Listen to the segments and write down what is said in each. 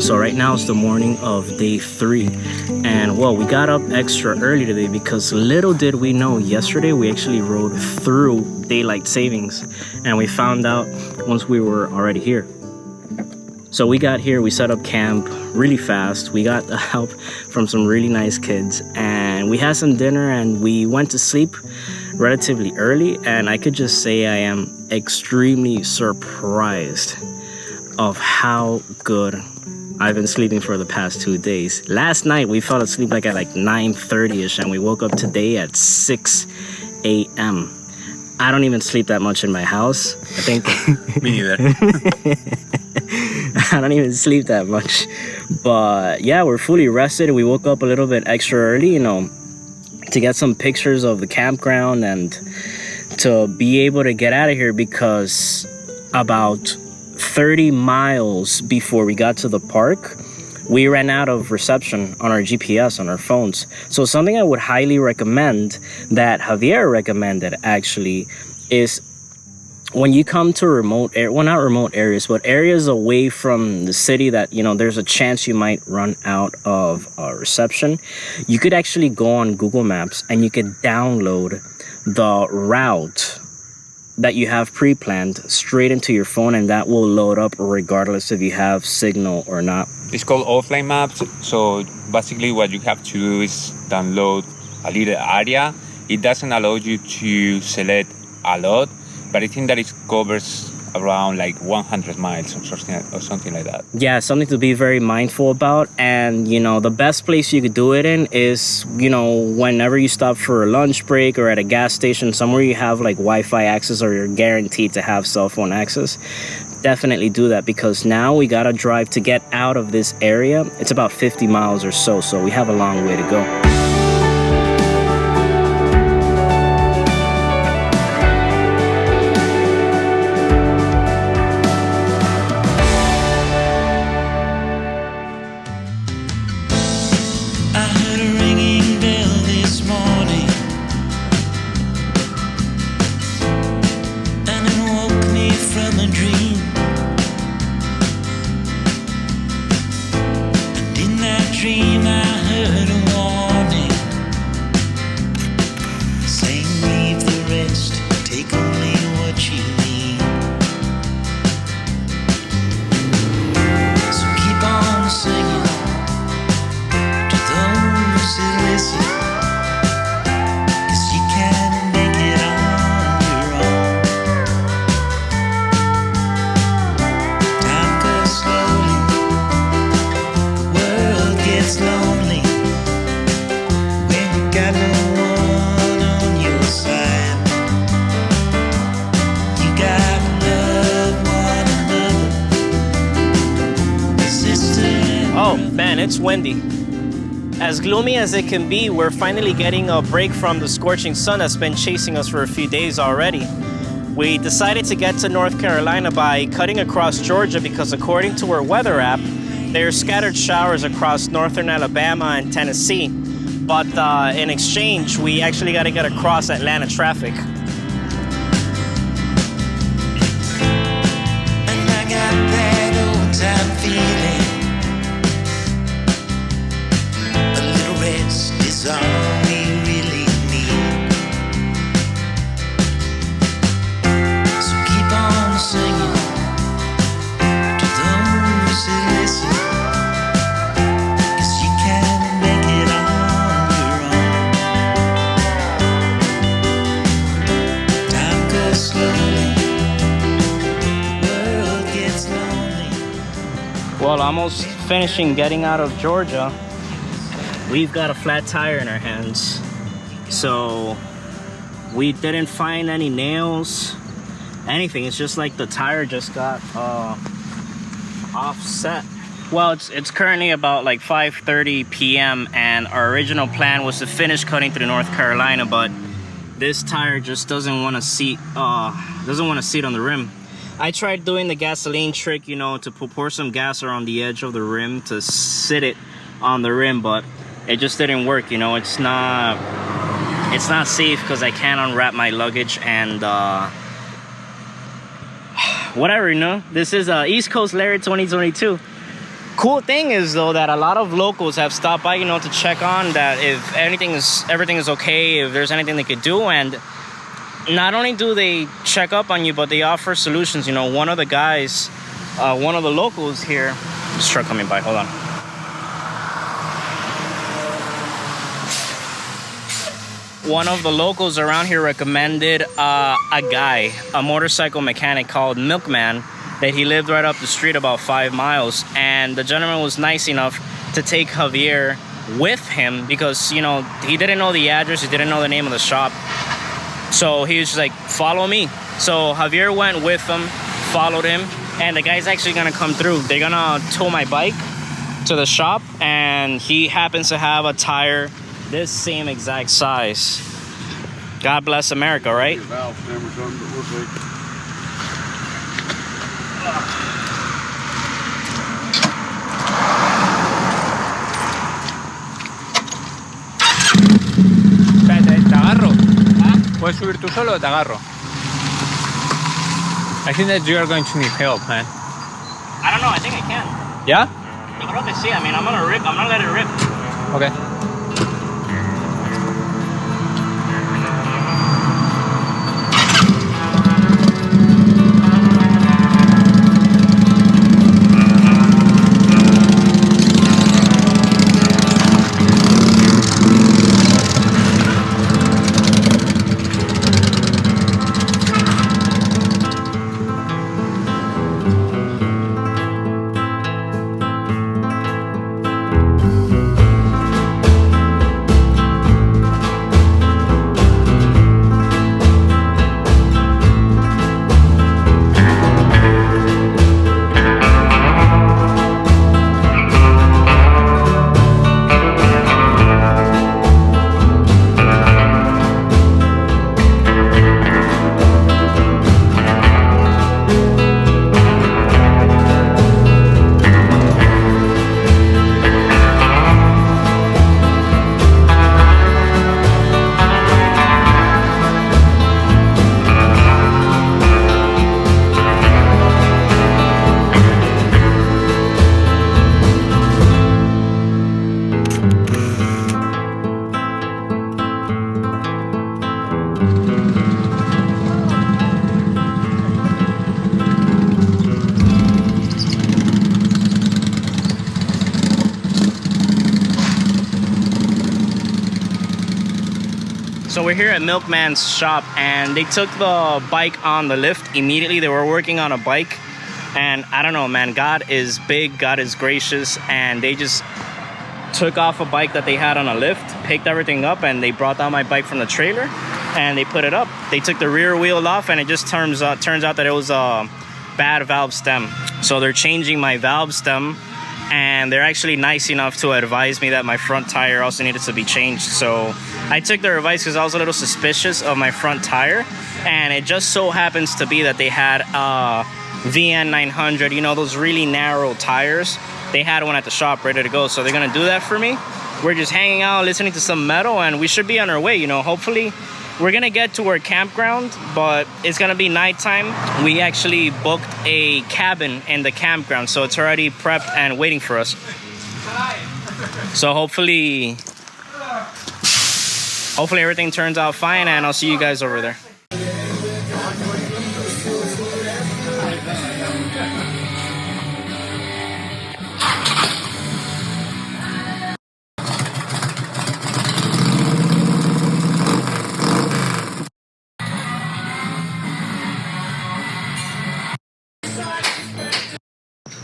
So right now it's the morning of day 3, and well, we got up extra early today because little did we know, yesterday we actually rode through daylight savings, and we found out once we were already here. So we got here, we set up camp really fast, we got the help from some really nice kids, and we had some dinner and we went to sleep relatively early, and I could just say I am extremely surprised of how good I've been sleeping for the past 2 days. Last night we fell asleep at 9:30ish, and we woke up today at 6 a.m. I don't even sleep that much in my house. I think me neither. I don't even sleep that much. But yeah, we're fully rested. We woke up a little bit extra early, to get some pictures of the campground and to be able to get out of here, because about 30 miles before we got to the park, we ran out of reception on our GPS on our phones. So something I would highly recommend, that Javier recommended actually, is when you come to not remote areas, but areas away from the city that, there's a chance you might run out of reception, you could actually go on Google Maps and you could download the route that you have pre-planned straight into your phone, and that will load up regardless if you have signal or not. It's called offline maps. So basically what you have to do is download a little area. It doesn't allow you to select a lot, but I think that it covers around 100 miles or something like that. Yeah, something to be very mindful about. And the best place you could do it in is whenever you stop for a lunch break or at a gas station, somewhere you have Wi-Fi access, or you're guaranteed to have cell phone access. Definitely do that, because now we gotta drive to get out of this area. It's about 50 miles or so we have a long way to go. Dream I heard a warning saying leave the rest, take only what you need. So keep on singing to those who listen, 'cause you can make it on your own. Time goes slowly, it's lonely when you got no one on your side. You gotta love one another, sister. Oh man, it's windy. As gloomy as it can be, we're finally getting a break from the scorching sun that's been chasing us for a few days already. We decided to get to North Carolina by cutting across Georgia, because according to our weather app, there's scattered showers across northern Alabama and Tennessee, but in exchange, we actually got to get across Atlanta traffic. And I got that old time feeling. A little rest is all we really need. So keep on singing to those who listen. Well, almost finishing getting out of Georgia. We've got a flat tire in our hands, so we didn't find any nails, anything. It's just the tire just got offset. Well, it's currently about 5:30 p.m. and our original plan was to finish cutting through North Carolina, but this tire just doesn't want to seat on the rim. I tried doing the gasoline trick, you know, to pour some gas around the edge of the rim to sit it on the rim, but it just didn't work. You know, it's not safe because I can't unwrap my luggage and whatever, you know. This is East Coast Larry 2022. Cool thing is though that a lot of locals have stopped by, you know, to check on that if everything is okay, if there's anything they could do. And not only do they check up on you, but they offer solutions. You know, one of the guys, one of the locals here, this truck coming by, hold on. One of the locals around here recommended a guy, a motorcycle mechanic called Milkman, that he lived right up the street about 5 miles. And the gentleman was nice enough to take Javier with him because, you know, he didn't know the address, he didn't know the name of the shop. So he was just like, follow me. So Javier went with him, followed him, and the guy's actually gonna come through. They're gonna tow my bike to the shop, and he happens to have a tire this same exact size. God bless America, right? Te agarro. ¿Puedes subir tú solo o te agarro? I think that you are going to need help, man. I don't know, I think I can. Yeah? Yo creo que sí, I mean, I'm gonna let it rip. Okay. So we're here at Milkman's shop, and they took the bike on the lift immediately. They were working on a bike, and I don't know, man, God is big, God is gracious, and they just took off a bike that they had on a lift, picked everything up, and they brought down my bike from the trailer and they put it up. They took the rear wheel off, and it just turns out that it was a bad valve stem. So they're changing my valve stem, and they're actually nice enough to advise me that my front tire also needed to be changed. So I took their advice because I was a little suspicious of my front tire, and it just so happens to be that they had a VN 900, you know, those really narrow tires. They had one at the shop ready to go, so they're gonna do that for me. We're just hanging out, listening to some metal, and we should be on our way, you know. Hopefully we're gonna get to our campground, but it's gonna be nighttime. We actually booked a cabin in the campground, so it's already prepped and waiting for us. So hopefully everything turns out fine, and I'll see you guys over there.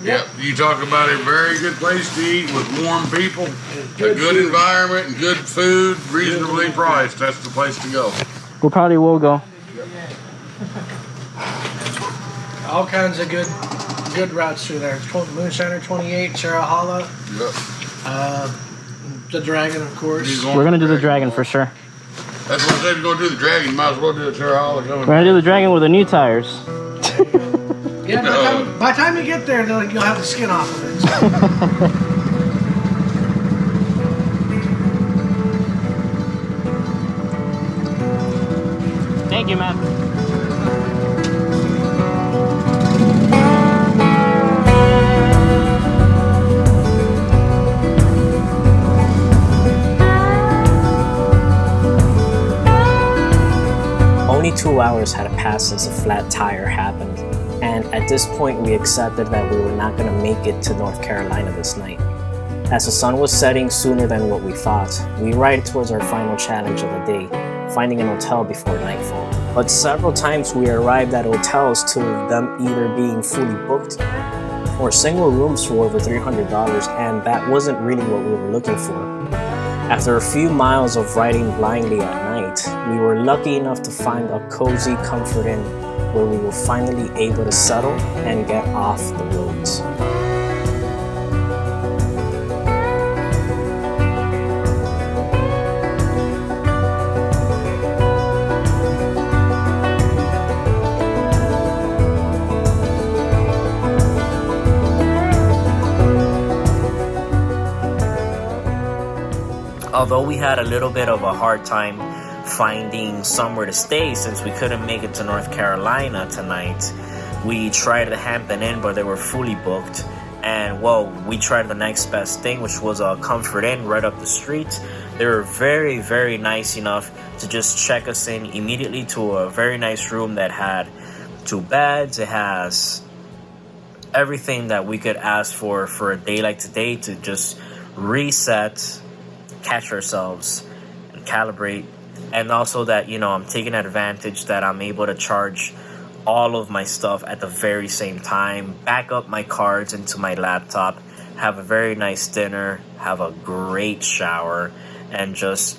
Yep, you talk about a very good place to eat with warm people, a good environment, and good food, reasonably priced. That's the place to go. We probably will go. All kinds of good routes through there. Moonshiner 28, Cherahalla. Yep. The Dragon, of course. We're gonna do the Dragon for sure. That's what I said. You're gonna do the Dragon. You might as well do the Cherahalla. We're gonna do the Dragon with the new tires. Yeah, by the time you get there, you'll have the skin off of it. So. Thank you, man. Only 2 hours had passed since a flat tire happened, and at this point we accepted that we were not going to make it to North Carolina this night. As the sun was setting sooner than what we thought, we ride towards our final challenge of the day, finding an hotel before nightfall. But several times we arrived at hotels to them either being fully booked or single rooms for over $300, and that wasn't really what we were looking for. After a few miles of riding blindly at night, we were lucky enough to find a cozy comfort inn where we were finally able to settle and get off the roads. Although we had a little bit of a hard time finding somewhere to stay since we couldn't make it to North Carolina tonight, we tried the Hampton Inn, but they were fully booked. And well, we tried the next best thing, which was a Comfort Inn right up the street. They were very, very nice enough to just check us in immediately to a very nice room that had 2 beds. It has everything that we could ask for a day like today to just reset, catch ourselves, and calibrate. And also that, I'm taking advantage that I'm able to charge all of my stuff at the very same time, back up my cards into my laptop, have a very nice dinner, have a great shower, and just,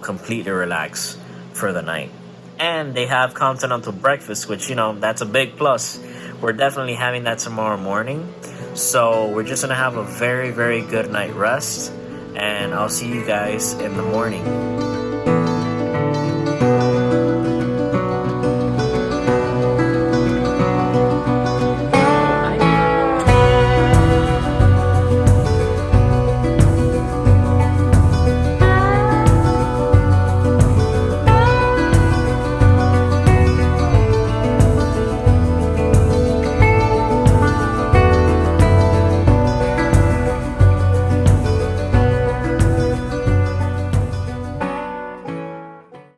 completely relax for the night. And they have continental breakfast, which, that's a big plus. We're definitely having that tomorrow morning. So we're just going to have a very, very good night rest. And I'll see you guys in the morning.